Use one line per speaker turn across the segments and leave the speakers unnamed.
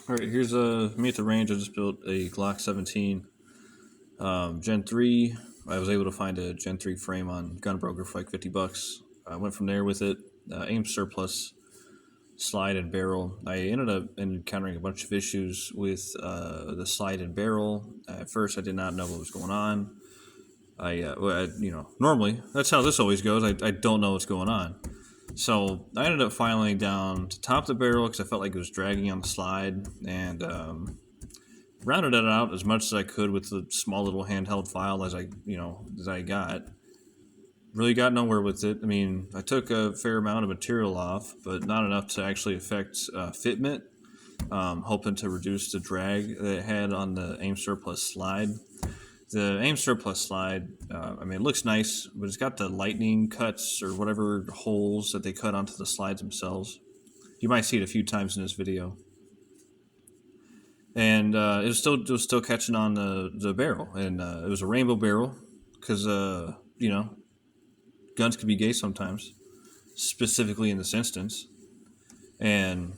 All right, here's me at the range. I just built a Glock 17 Gen 3. I was able to find a Gen 3 frame on Gunbroker for like $50. I went from there with it. Aimsurplus slide and barrel. I ended up encountering a bunch of issues with the slide and barrel. At first, I did not know what was going on. Normally that's how this always goes. I don't know what's going on. So I ended up filing down to top the barrel because I felt like it was dragging on the slide, and rounded it out as much as I could with the small little handheld file as I got. Really got nowhere with it. I mean, I took a fair amount of material off, but not enough to actually affect fitment. Hoping to reduce the drag that it had on the Aimsurplus slide. The Aimsurplus slide, it looks nice, but it's got the lightning cuts or whatever holes that they cut onto the slides themselves. You might see it a few times in this video. And it was still catching on the barrel, and it was a rainbow barrel because guns can be gay sometimes, specifically in this instance. And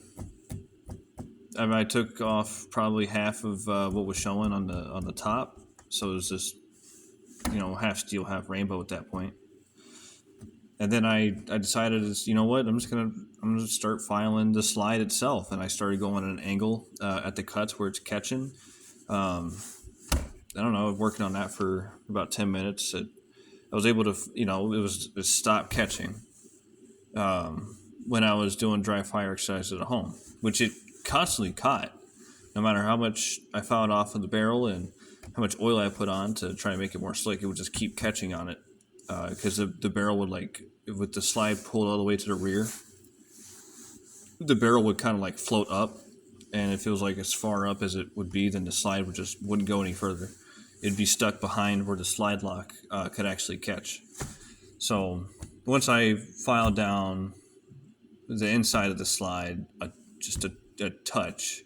I took off probably half of what was showing on the top, so it was just half steel, half rainbow at that point. And then I decided, I'm gonna start filing the slide itself, and I started going at an angle at the cuts where it's catching. I don't know, working on that for about 10 minutes. I was able to, it stopped catching when I was doing dry fire exercises at home, which it constantly caught, no matter how much I filed off of the barrel and how much oil I put on to try to make it more slick. It would just keep catching on it because the barrel would, with the slide pulled all the way to the rear, the barrel would kind of float up, and if it was as far up as it would be, then the slide wouldn't go any further. It'd be stuck behind where the slide lock could actually catch. So once I filed down the inside of the slide, just a touch,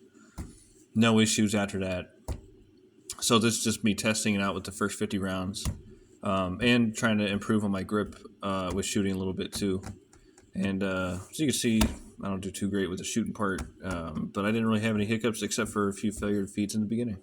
no issues after that. So this is just me testing it out with the first 50 rounds and trying to improve on my grip with shooting a little bit too. And so you can see I don't do too great with the shooting part, but I didn't really have any hiccups except for a few failure feeds in the beginning.